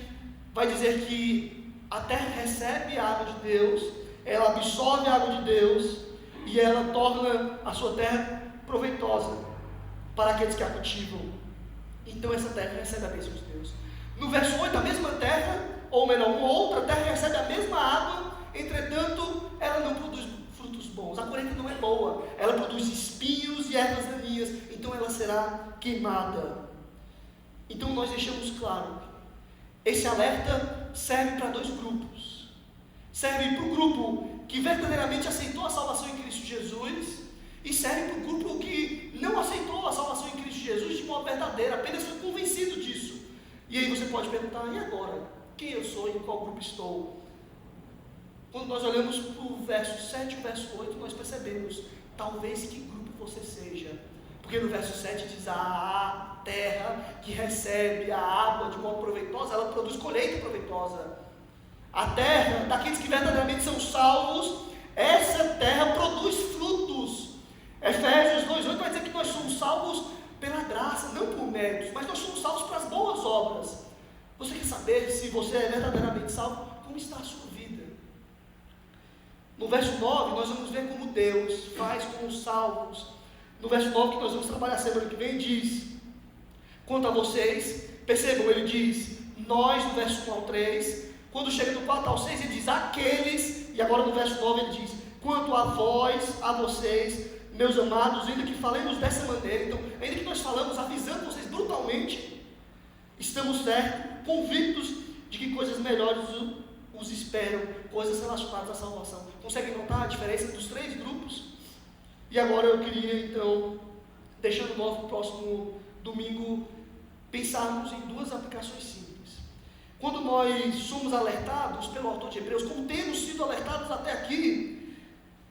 vai dizer que a terra recebe a água de Deus, ela absorve a água de Deus, e ela torna a sua terra proveitosa para aqueles que a cultivam. Então essa terra recebe a bênção de Deus. No verso 8, a mesma terra, ou melhor, uma outra terra recebe a mesma água, entretanto, ela não produz frutos bons. A colheita não é boa, ela produz espinhos e ervas daninhas, então ela será queimada. Então nós deixamos claro, esse alerta serve para dois grupos. Serve para o grupo que verdadeiramente aceitou a salvação em Cristo Jesus, e serve para o grupo que não aceitou a salvação em Cristo Jesus de modo verdadeiro, apenas foi convencido disso. E aí você pode perguntar, e agora? Quem eu sou e em qual grupo estou? Quando nós olhamos para o verso 7 e o verso 8, nós percebemos, talvez que grupo você seja. Porque no verso 7 diz, a terra que recebe a água de modo proveitosa, ela produz colheita proveitosa. A terra daqueles que verdadeiramente são salvos, essa terra produz frutos. Efésios 2,8 vai dizer que nós somos salvos pela graça, não por méritos, mas nós somos salvos para as boas obras. Você quer saber se você é verdadeiramente salvo? Como está a sua vida? No verso 9, nós vamos ver como Deus faz com os salvos. No verso 9, que nós vamos trabalhar semana que vem, diz: quanto a vocês, percebam, ele diz nós, no verso 1 ao 3. Quando chega do 4 ao 6, ele diz aqueles. E agora no verso 9 ele diz: quanto a vós, a vocês, meus amados, ainda que falemos dessa maneira, então, ainda que nós falamos avisando vocês brutalmente, estamos certos, convictos de que coisas melhores os esperam, coisas relacionadas à salvação. Conseguem notar a diferença dos três grupos? E agora eu queria, então, deixando nós para o próximo domingo, pensarmos em duas aplicações simples. Quando nós somos alertados pelo autor de Hebreus, como temos sido alertados até aqui,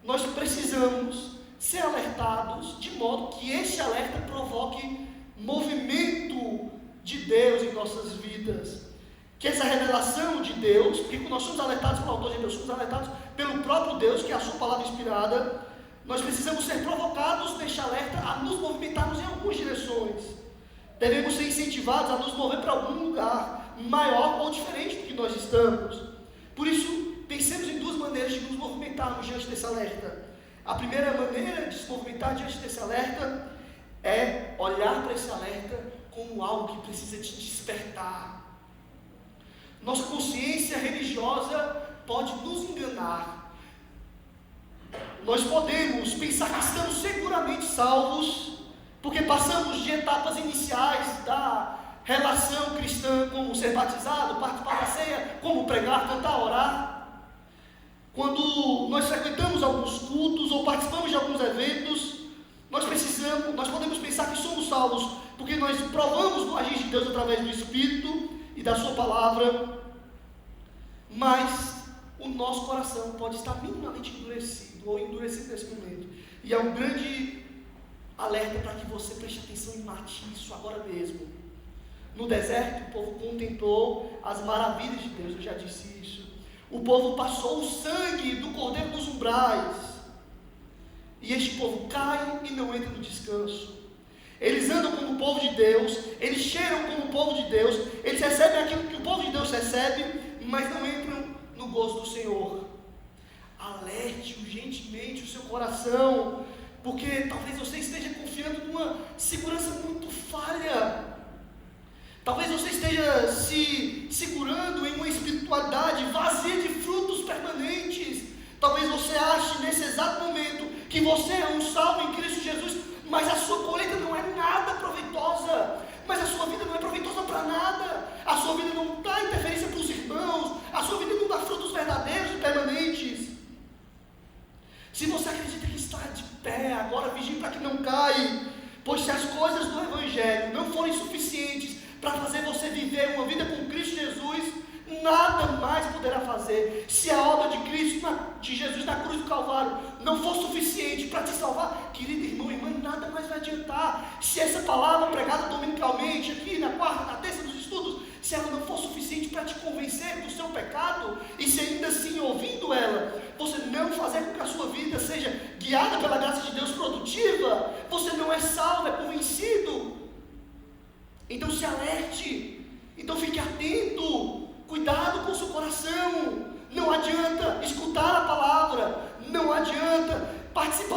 nós precisamos ser alertados de modo que esse alerta provoque movimento de Deus em nossas vidas. Que essa revelação de Deus, porque quando nós somos alertados pelo autor de Hebreus, somos alertados pelo próprio Deus, que é a sua palavra inspirada, nós precisamos ser provocados neste alerta a nos movimentarmos em algumas direções. Devemos ser incentivados a nos mover para algum lugar maior ou diferente do que nós estamos. Por isso, pensemos em duas maneiras de nos movimentarmos diante desse alerta. A primeira maneira de se movimentar diante desse alerta é olhar para esse alerta como algo que precisa te despertar. Nossa consciência religiosa pode nos enganar. Nós podemos pensar que estamos seguramente salvos, porque passamos de etapas iniciais da relação cristã, como ser batizado, participar da ceia, como pregar, cantar, orar. Quando nós frequentamos alguns cultos ou participamos de alguns eventos, nós podemos pensar que somos salvos, porque nós provamos o agir de Deus através do Espírito e da sua palavra, mas o nosso coração pode estar minimamente endurecido ou endurecido nesse momento. E é um grande alerta para que você preste atenção e mate isso agora mesmo. No deserto, o povo contemplou as maravilhas de Deus, eu já disse isso. O povo passou o sangue do cordeiro nos umbrais, e este povo cai e não entra no descanso. Eles andam como o povo de Deus, eles cheiram como o povo de Deus, eles recebem aquilo que o povo de Deus recebe, mas não entram no gozo do Senhor. Alerte urgentemente o seu coração, porque talvez você esteja confiando numa segurança muito falha. Talvez você esteja se segurando em uma espiritualidade vazia de frutos permanentes. Talvez você ache nesse exato momento que você é um salvo em Cristo Jesus, mas a sua colheita não é nada proveitosa, mas a sua vida não é proveitosa para nada, a sua vida não dá interferência para os irmãos, a sua vida não dá frutos verdadeiros e permanentes. Se você acredita que está de pé, agora vigie para que não caia, pois se as coisas do Evangelho não forem suficientes para fazer você viver uma vida com Cristo Jesus, nada mais poderá fazer. Se a obra de Cristo, de Jesus na cruz do Calvário, não for suficiente para te salvar, querido irmão e irmã, nada mais vai adiantar. Se essa palavra pregada dominicalmente, aqui na quarta, na terça dos estudos, se ela não for suficiente para te convencer do seu pecado, e se ainda assim, ouvindo ela, você não fazer com que a sua vida seja guiada pela graça de Deus produtiva, você não é salvo, é convencido. Então se alerte, então fique atento, cuidado com o seu coração. Não adianta escutar a palavra, não adianta participar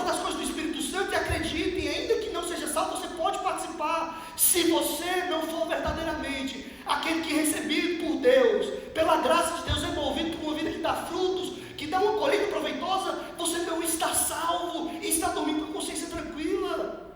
você não for verdadeiramente aquele que recebido por Deus, pela graça de Deus, é movido por uma vida que dá frutos, que dá uma colheita proveitosa, você não está salvo e está dormindo com consciência tranquila.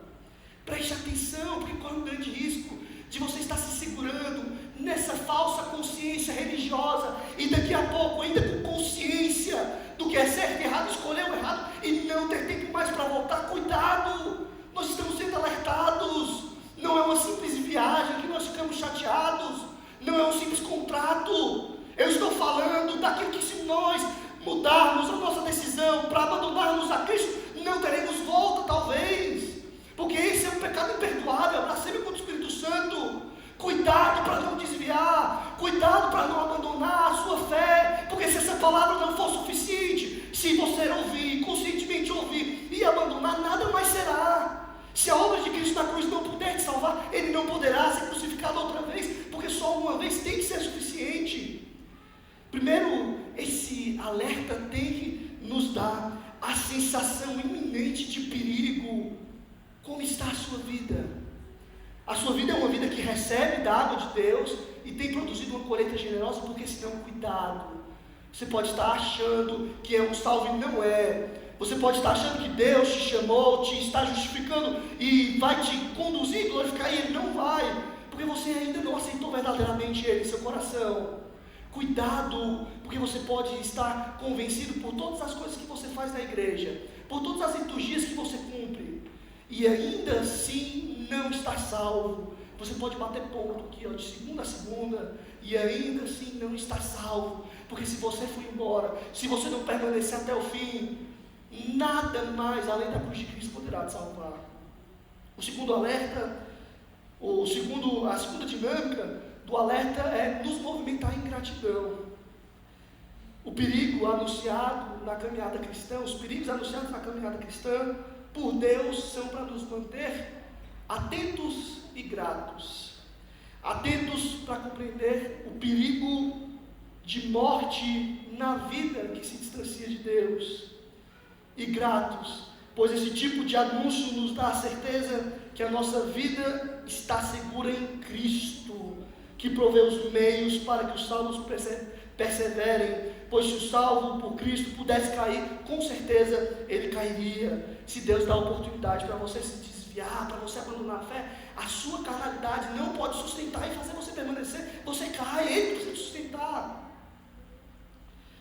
Preste atenção, porque corre um grande risco de você estar se segurando nessa falsa consciência religiosa e daqui a pouco, ainda com consciência do que é certo e errado, escolher o errado e não ter tempo mais para voltar. Cuidado, nós estamos sendo alertados. Não é uma simples viagem que nós ficamos chateados, não é um simples contrato. Eu estou falando daquilo que, se nós mudarmos a nossa decisão para abandonarmos a Cristo, não teremos volta, talvez, porque esse é um pecado imperdoável, blasfêmia contra o Espírito Santo. Cuidado para não desviar, cuidado para não abandonar a sua fé, porque se essa palavra não for suficiente, se você ouvir, conscientemente ouvir e abandonar, nada mais será. Se a obra de Cristo na cruz não puder te salvar, Ele não poderá ser crucificado outra vez, porque só uma vez tem que ser suficiente. Primeiro, esse alerta tem que nos dar a sensação iminente de perigo. Como está a sua vida? A sua vida é uma vida que recebe da água de Deus e tem produzido uma colheita generosa, porque senão, cuidado, você pode estar achando que é um salvo e não é. Você pode estar achando que Deus te chamou, te está justificando e vai te conduzir, glorificar, e Ele não vai, porque você ainda não aceitou verdadeiramente Ele em seu coração. Cuidado, porque você pode estar convencido por todas as coisas que você faz na igreja, por todas as liturgias que você cumpre, e ainda assim não estar salvo. Você pode bater ponto aqui, de segunda a segunda, e ainda assim não estar salvo, porque se você for embora, se você não permanecer até o fim, nada mais além da cruz de Cristo poderá te salvar. O segundo alerta, a segunda dinâmica do alerta é nos movimentar em gratidão. O perigo anunciado na caminhada cristã, os perigos anunciados na caminhada cristã por Deus são para nos manter atentos e gratos. Atentos para compreender o perigo de morte na vida que se distancia de Deus. E gratos, pois esse tipo de anúncio nos dá a certeza que a nossa vida está segura em Cristo, que provê os meios para que os salvos perseverem, pois se o salvo por Cristo pudesse cair, com certeza ele cairia. Se Deus dá oportunidade para você se desviar, para você abandonar a fé, a sua carnalidade não pode sustentar e fazer você permanecer, você cai, Ele precisa sustentar.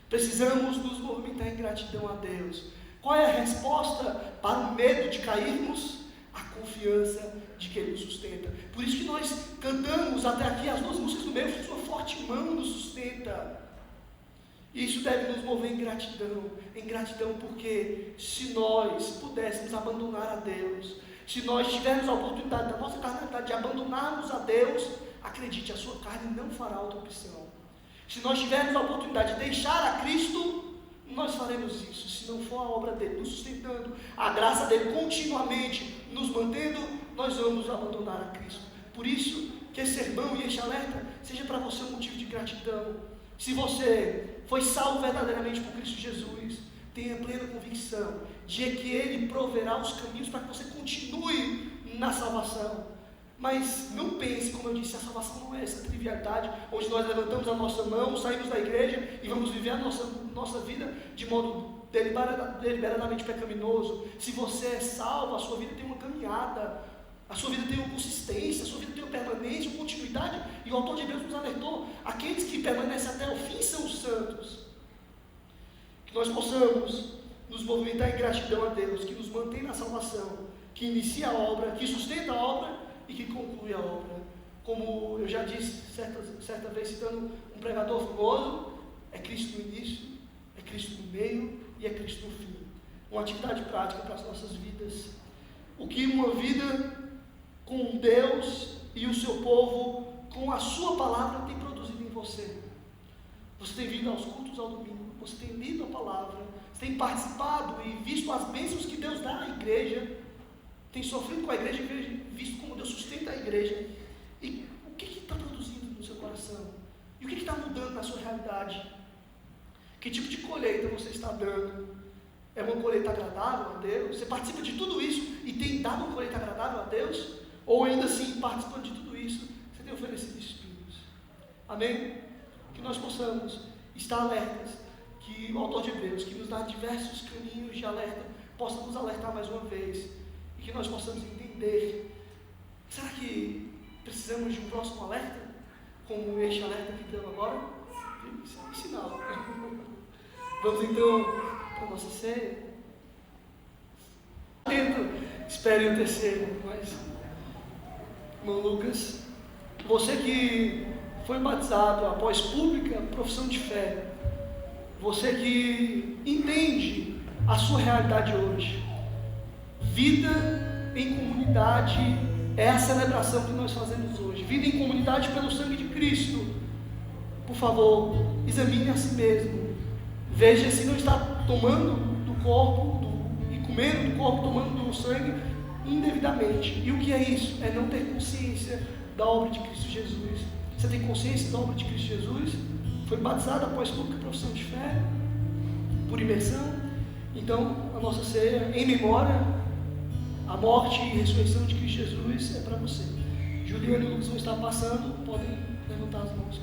Precisamos nos movimentar em gratidão a Deus. Qual é a resposta para o medo de cairmos? A confiança de que Ele nos sustenta. Por isso que nós cantamos até aqui as duas músicas do meio, sua forte mão nos sustenta. E isso deve nos mover em gratidão, porque se nós pudéssemos abandonar a Deus, se nós tivermos a oportunidade da nossa carnalidade de abandonarmos a Deus, acredite, a sua carne não fará outra opção. Se nós tivermos a oportunidade de deixar a Cristo, nós faremos isso. Se não for a obra dele nos sustentando, a graça dele continuamente nos mantendo, nós vamos abandonar a Cristo. Por isso que esse sermão e este alerta seja para você um motivo de gratidão. Se você foi salvo verdadeiramente por Cristo Jesus, tenha plena convicção de que Ele proverá os caminhos para que você continue na salvação. Mas não pense, como eu disse, a salvação não é essa trivialidade, onde nós levantamos a nossa mão, saímos da igreja e vamos viver a nossa vida de modo deliberadamente pecaminoso. Se você é salvo, a sua vida tem uma caminhada, a sua vida tem uma consistência, a sua vida tem uma permanência, uma continuidade, e o autor de Hebreus nos alertou: aqueles que permanecem até o fim são os santos. Que nós possamos nos movimentar em gratidão a Deus, que nos mantém na salvação, que inicia a obra, que sustenta a obra e que conclui a obra. Como eu já disse certa vez, citando um pregador famoso, é Cristo no início, é Cristo no meio e é Cristo no fim. Uma atividade prática para as nossas vidas. O que uma vida com Deus e o seu povo, com a sua palavra, tem produzido em você. Você tem vindo aos cultos ao domingo, você tem lido a palavra, você tem participado e visto as bênçãos que Deus dá à igreja, tem sofrido com a igreja, visto como Deus sustenta a igreja. E o que está produzindo no seu coração? E o que está mudando na sua realidade? Que tipo de colheita você está dando? É uma colheita agradável a Deus? Você participa de tudo isso e tem dado uma colheita agradável a Deus? Ou ainda assim, participando de tudo Amém? Que nós possamos estar alertas, que o autor de Hebreus, que nos dá diversos caminhos de alerta, possa nos alertar mais uma vez, e que nós possamos entender, será que precisamos de um próximo alerta, como este alerta que deu agora? Isso é um sinal. Vamos então para a nossa ceia. Espere o terceiro, mas, irmão Lucas, você que foi batizado após pública profissão de fé, você que entende a sua realidade hoje, vida em comunidade é a celebração que nós fazemos hoje, vida em comunidade pelo sangue de Cristo. Por favor, examine a si mesmo, veja se não está tomando do corpo e comendo do corpo, tomando do sangue indevidamente. E o que é isso? É não ter consciência da obra de Cristo Jesus. Você tem consciência da obra de Cristo Jesus? Foi batizado após pública profissão de fé, por imersão? Então, a nossa ceia, em memória, a morte e ressurreição de Cristo Jesus é para você. Juliano e Lucas vão estar passando, podem levantar as mãos.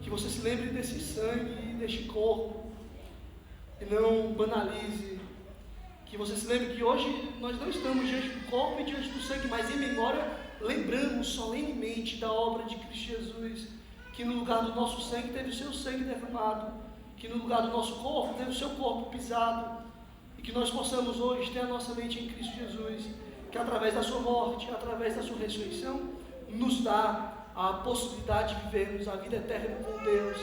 Que você se lembre desse sangue, deste corpo, e não banalize. Que você se lembre que hoje nós não estamos diante do corpo e diante do sangue, mas em memória lembramos solenemente da obra de Cristo Jesus, que no lugar do nosso sangue teve o seu sangue derramado, que no lugar do nosso corpo teve o seu corpo pisado, e que nós possamos hoje ter a nossa mente em Cristo Jesus, que através da sua morte, através da sua ressurreição, nos dá a possibilidade de vivermos a vida eterna com Deus.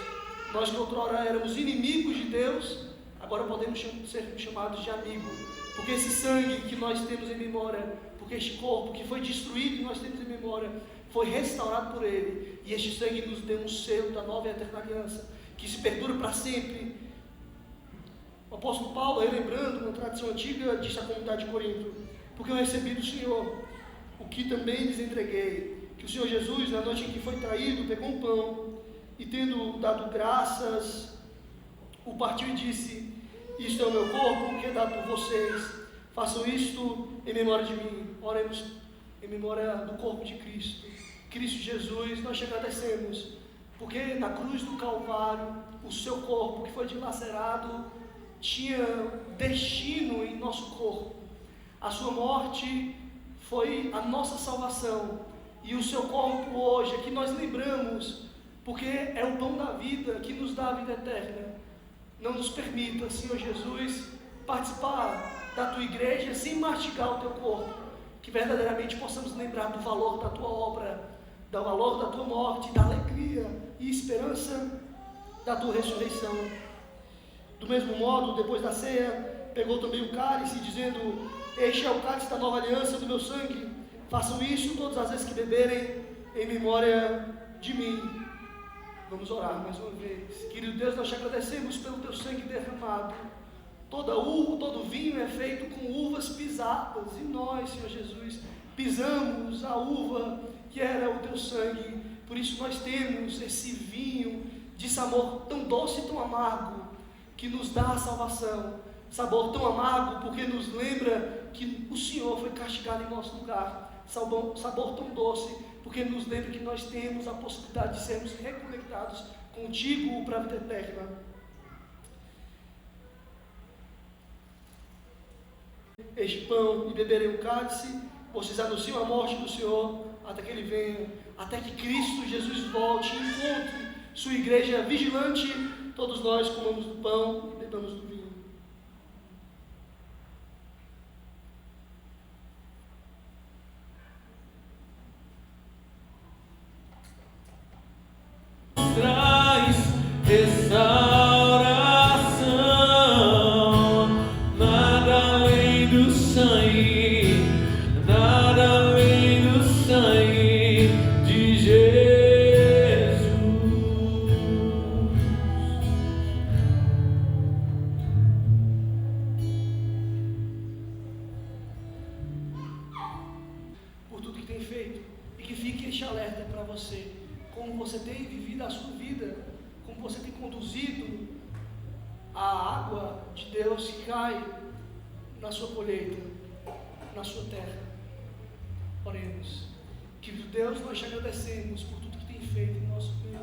Nós que outrora éramos inimigos de Deus, agora podemos ser chamados de amigos, porque esse sangue que nós temos em memória, porque este corpo que foi destruído e nós temos em memória, foi restaurado por Ele, e este sangue nos deu um selo da nova e eterna aliança, que se perdura para sempre, O apóstolo Paulo, relembrando uma tradição antiga, disse à comunidade de Corinto: porque eu recebi do Senhor o que também lhes entreguei, que o Senhor Jesus, na noite em que foi traído, pegou um pão e, tendo dado graças, o partiu e disse: isto é o meu corpo, que é dado por vocês. Façam isto em memória de mim. Oremos em memória do corpo de Cristo. Cristo Jesus, nós te agradecemos, porque na cruz do Calvário, o seu corpo que foi dilacerado tinha destino em nosso corpo. A sua morte foi a nossa salvação, e o seu corpo hoje, que nós lembramos, porque é o pão da vida que nos dá a vida eterna. Não nos permita, Senhor Jesus, participar da tua igreja sem mastigar o teu corpo, que verdadeiramente possamos lembrar do valor da tua obra, do valor da tua morte, da alegria e esperança da tua ressurreição. Do mesmo modo, depois da ceia, pegou também o cálice, dizendo: este é o cálice da nova aliança do meu sangue. Façam isso todas as vezes que beberem, em memória de mim. Vamos orar mais uma vez. Querido Deus, nós te agradecemos pelo teu sangue derramado. Toda uva, todo vinho é feito com uvas pisadas, e nós, Senhor Jesus, pisamos a uva que era o teu sangue. Por isso nós temos esse vinho de sabor tão doce e tão amargo, que nos dá a salvação. Sabor tão amargo porque nos lembra que o Senhor foi castigado em nosso lugar. Sabor tão doce porque nos lembra que nós temos a possibilidade de sermos reconectados contigo para a vida eterna. Este pão e beberem o cálice, vocês anunciam a morte do Senhor até que Ele venha, até que Cristo Jesus volte e encontre sua igreja vigilante. Todos nós comamos do pão e bebamos do vinho. Traz restauração, nada além do sangue, nada além do sangue de Jesus. Por tudo que tem feito, e que fique este alerta para você, como você tem vivido a sua vida, como você tem conduzido a água de Deus que cai na sua colheita, na sua terra. Oremos. Querido Deus, nós te agradecemos por tudo que tem feito em nosso meio.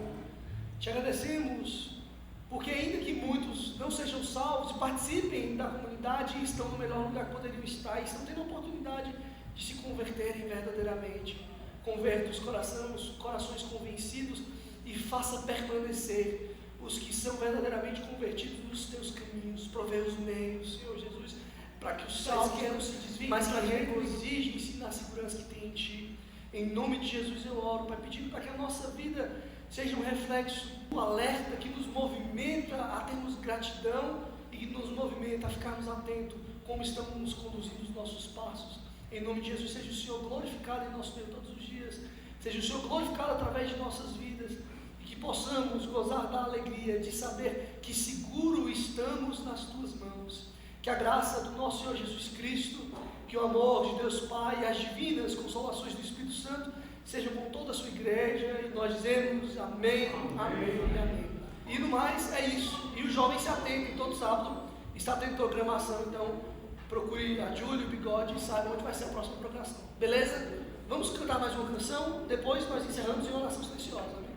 Te agradecemos porque, ainda que muitos não sejam salvos e participem da comunidade e estão no melhor lugar que poderiam estar e estão tendo a oportunidade de se converterem verdadeiramente, converta os corações convencidos e faça permanecer os que são verdadeiramente convertidos nos teus caminhos. Provê os meios, Senhor Jesus, para que os salvos não se desviem, mas que regozijem-se na segurança que tem em Ti. Em nome de Jesus eu oro, Pai, pedindo para que a nossa vida seja um reflexo, um alerta que nos movimenta a termos gratidão e que nos movimenta a ficarmos atentos como estamos nos conduzindo os nossos passos. Em nome de Jesus, seja o Senhor glorificado em nosso meio todos os dias, seja o Senhor glorificado através de nossas vidas, e que possamos gozar da alegria de saber que seguro estamos nas Tuas mãos. Que a graça do nosso Senhor Jesus Cristo, que o amor de Deus Pai e as divinas consolações do Espírito Santo sejam com toda a sua igreja, e nós dizemos amém, amém e amém. E no mais é isso, e os jovens se atentem, todo sábado está tendo programação, então procure a Júlia, o Bigode, e saiba onde vai ser a próxima programação. Beleza? Vamos cantar mais uma canção, depois nós encerramos em oração silenciosa. Amém?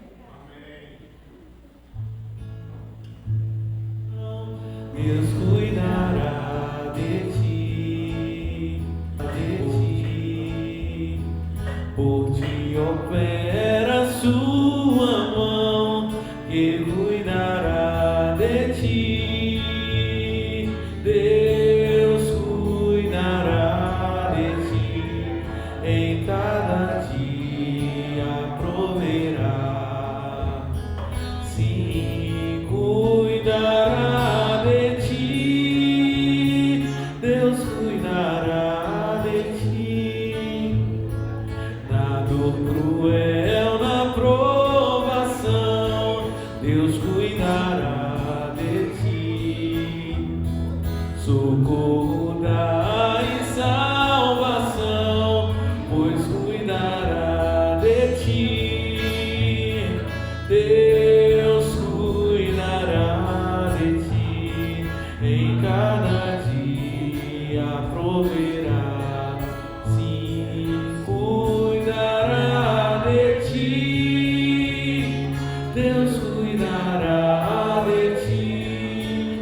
Deus cuidará de ti, por ti opera sua mão, que cuidará de ti. Deus cuidará de ti, em cada dia proverá. Sim, cuidará de ti, Deus cuidará de ti, na dor cruel, na provação, Deus cuidará de ti. Deus cuidará de ti.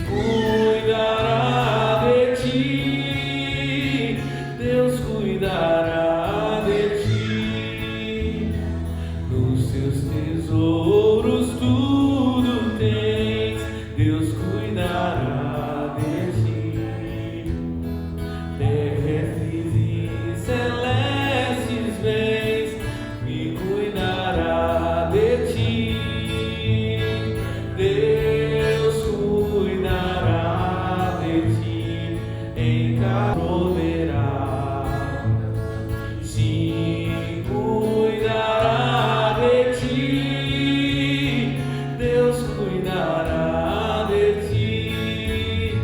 Cuidará de ti. Deus cuidará de ti. Nos seus tesouros tudo tens. Deus cuidará de ti. Terrestres e celestes bens, me cuidará de ti. Deus cuidará de ti, em cada proverá. Sim, cuidará de ti. Deus cuidará de ti.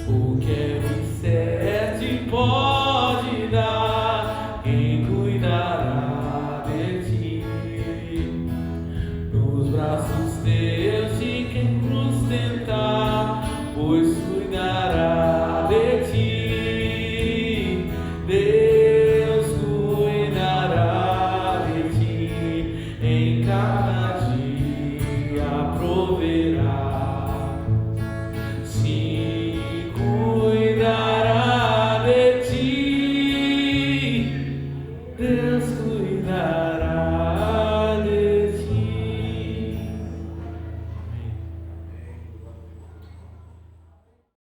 O que é disseste pode dar, quem cuidará de ti. Nos braços teus te quem sustentar, pois cuidará de ti. Deus cuidará de ti em cada